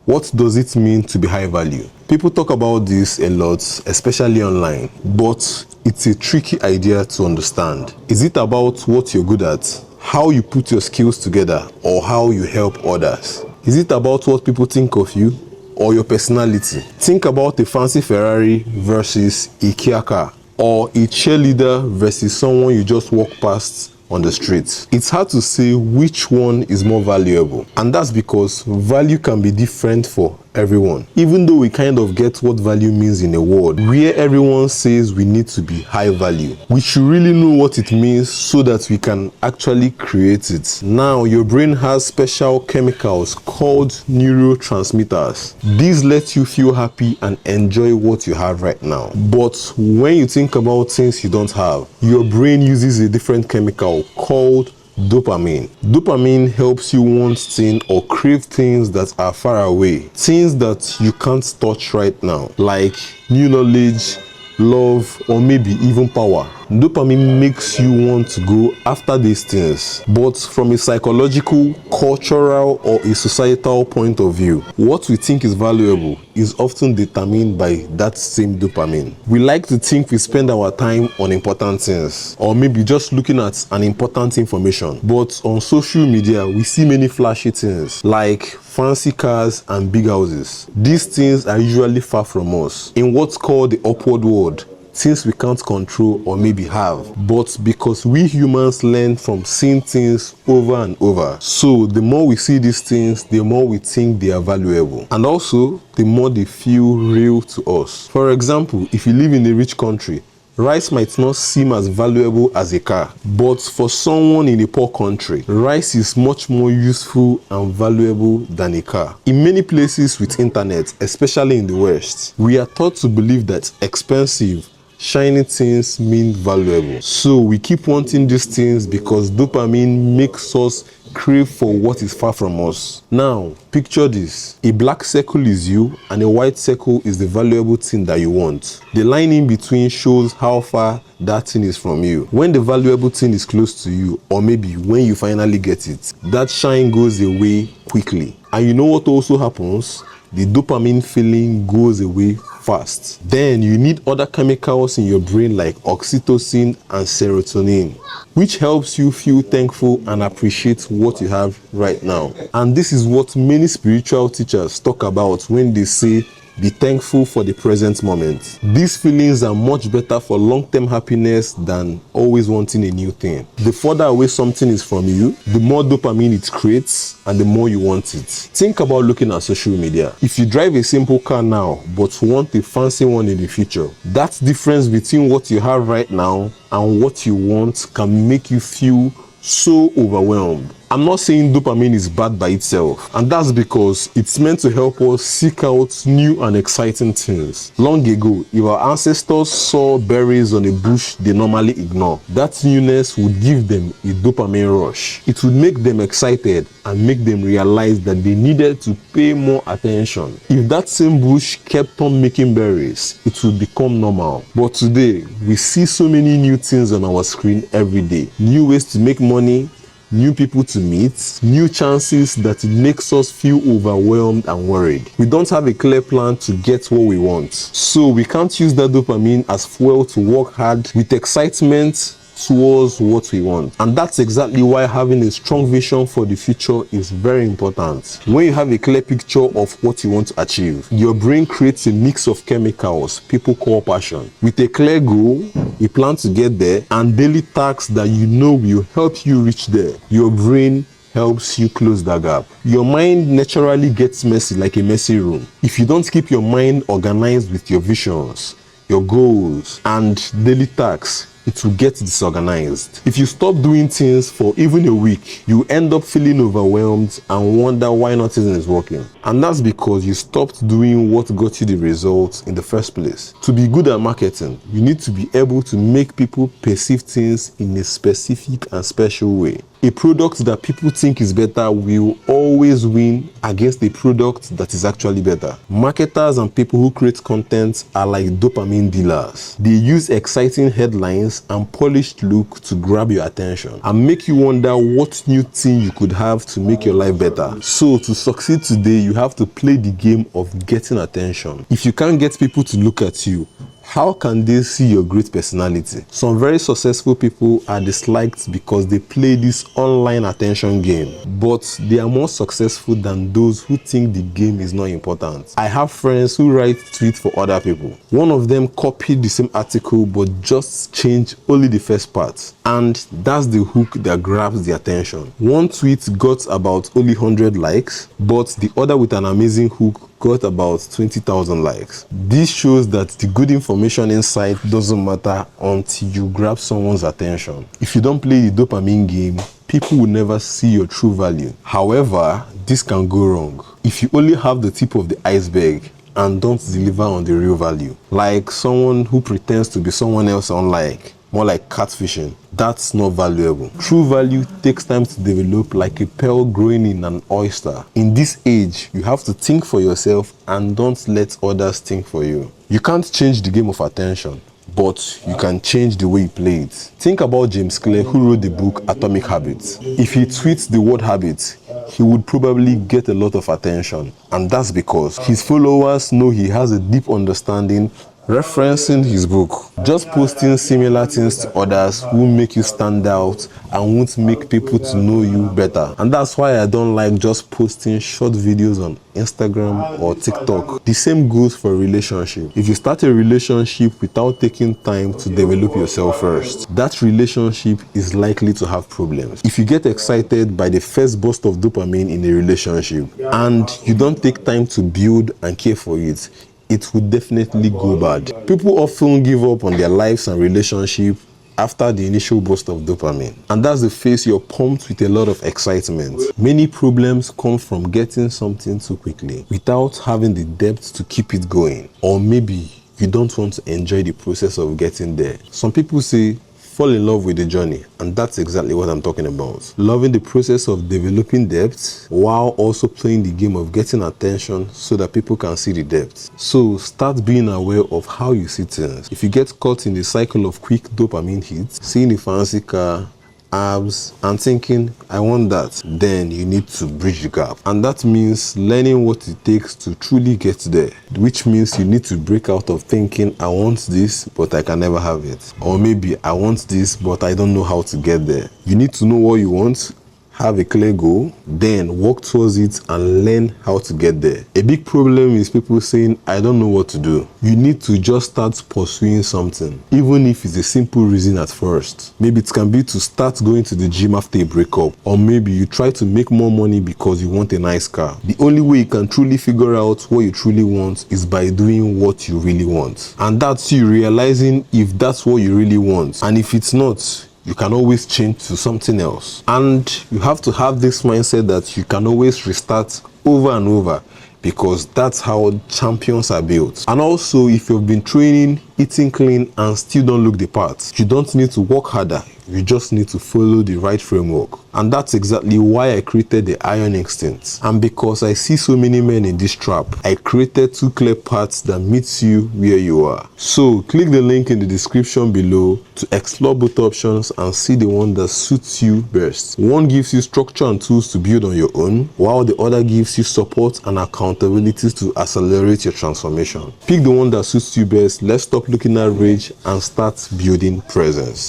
What does it mean to be high value? People talk about this a lot, especially online, but it's a tricky idea to understand. Is it about what you're good at, how you put your skills together, or how you help others? Is it about what people think of you or your personality? Think about a fancy Ferrari versus a Kia car, or a cheerleader versus someone you just walk past on the street. It's hard to say which one is more valuable, and that's because value can be different for everyone. Even though we kind of get what value means in a world where everyone says we need to be high value, we should really know what it means so that we can actually create it. Now, your brain has special chemicals called neurotransmitters. These let you feel happy and enjoy what you have right now. But when you think about things you don't have, your brain uses a different chemical called dopamine. Dopamine helps you want things or crave things that are far away, things that you can't touch right now, like new knowledge, love, or maybe even power. Dopamine makes you want to go after these things. But from a psychological, cultural, or a societal point of view, what we think is valuable is often determined by that same dopamine. We like to think we spend our time on important things, or maybe just looking at an important information. But on social media, we see many flashy things like fancy cars and big houses. These things are usually far from us, in what's called the upward world, things we can't control or maybe have, but because we humans learn from seeing things over and over. So the more we see these things, the more we think they are valuable, and also the more they feel real to us. For example, if you live in a rich country, rice might not seem as valuable as a car, but for someone in a poor country, rice is much more useful and valuable than a car. In many places with internet, especially in the West, we are taught to believe that expensive, shiny things mean valuable. So we keep wanting these things because dopamine makes us crave for what is far from us. Now, picture this. A black circle is you and a white circle is the valuable thing that you want. The line in between shows how far that thing is from you. When the valuable thing is close to you, or maybe when you finally get it, that shine goes away quickly. And you know what also happens? The dopamine feeling goes away fast. Then you need other chemicals in your brain like oxytocin and serotonin, which helps you feel thankful and appreciate what you have right now. And this is what many spiritual teachers talk about when they say, be thankful for the present moment. These feelings are much better for long-term happiness than always wanting a new thing. The further away something is from you, the more dopamine it creates and the more you want it. Think about looking at social media. If you drive a simple car now but want a fancy one in the future, that difference between what you have right now and what you want can make you feel so overwhelmed. I'm not saying dopamine is bad by itself, and that's because it's meant to help us seek out new and exciting things. Long ago, if our ancestors saw berries on a bush they normally ignore, that newness would give them a dopamine rush. It would make them excited and make them realize that they needed to pay more attention. If that same bush kept on making berries, it would become normal. But today, we see so many new things on our screen every day. New ways to make money, new people to meet, new chances that it makes us feel overwhelmed and worried. We don't have a clear plan to get what we want. So we can't use that dopamine as fuel to work hard with excitement towards what we want. And that's exactly why having a strong vision for the future is very important. When you have a clear picture of what you want to achieve, your brain creates a mix of chemicals people call passion. With a clear goal, a plan to get there, and daily tasks that you know will help you reach there, your brain helps you close that gap. Your mind naturally gets messy like a messy room. If you don't keep your mind organized with your visions, your goals, and daily tasks, it will get disorganized. If you stop doing things for even a week, you end up feeling overwhelmed and wonder why nothing is working. And that's because you stopped doing what got you the results in the first place. To be good at marketing, you need to be able to make people perceive things in a specific and special way. A product that people think is better will always win against a product that is actually better. Marketers and people who create content are like dopamine dealers. They use exciting headlines and polished look to grab your attention and make you wonder what new thing you could have to make your life better. So to succeed today, you have to play the game of getting attention. If you can't get people to look at you, how can they see your great personality? Some very successful people are disliked because they play this online attention game, but they are more successful than those who think the game is not important. I have friends who write tweets for other people. One of them copied the same article but just changed only the first part, and that's the hook that grabs the attention. One tweet got about only 100 likes, but the other with an amazing hook got about 20,000 likes. This shows that the good information inside doesn't matter until you grab someone's attention. If you don't play the dopamine game, people will never see your true value. However, this can go wrong if you only have the tip of the iceberg and don't deliver on the real value. Like someone who pretends to be someone else online, more like catfishing. That's not valuable. True value takes time to develop, like a pearl growing in an oyster. In this age, you have to think for yourself and don't let others think for you. You can't change the game of attention, but you can change the way you play it. Think about James Clear, who wrote the book Atomic Habits. If he tweets the word habit, he would probably get a lot of attention, and that's because his followers know he has a deep understanding referencing his book. Just posting similar things to others will make you stand out and won't make people to know you better. And that's why I don't like just posting short videos on Instagram or TikTok. The same goes for a relationship. If you start a relationship without taking time to develop yourself first, that relationship is likely to have problems. If you get excited by the first burst of dopamine in a relationship and you don't take time to build and care for it, it would definitely go bad. People often give up on their lives and relationships after the initial burst of dopamine. And that's the phase you're pumped with a lot of excitement. Many problems come from getting something too quickly without having the depth to keep it going. Or maybe you don't want to enjoy the process of getting there. Some people say, fall in love with the journey, and that's exactly what I'm talking about. Loving the process of developing depth while also playing the game of getting attention so that people can see the depth. So start being aware of how you see things. If you get caught in the cycle of quick dopamine hits, seeing a fancy car, abs, and thinking, I want that, then you need to bridge the gap. And that means learning what it takes to truly get there, which means you need to break out of thinking, I want this, but I can never have it. Or maybe I want this, but I don't know how to get there. You need to know what you want, have a clear goal, then work towards it and learn how to get there. A big problem is people saying, I don't know what to do. You need to just start pursuing something, even if it's a simple reason at first. Maybe it can be to start going to the gym after a breakup, or maybe you try to make more money because you want a nice car. The only way you can truly figure out what you truly want is by doing what you really want. And that's you realizing if that's what you really want. And if it's not, you can always change to something else. And you have to have this mindset that you can always restart over and over, because that's how champions are built. And also, if you've been training, eating clean, and still don't look the part, you don't need to work harder. You just need to follow the right framework. And that's exactly why I created the Iron Instinct. And because I see so many men in this trap, I created 2 clear paths that meets you where you are. So click the link in the description below to explore both options and see the one that suits you best. One gives you structure and tools to build on your own, while the other gives you support and accountabilities to accelerate your transformation. Pick the one that suits you best. Let's stop looking at rage and start building presence.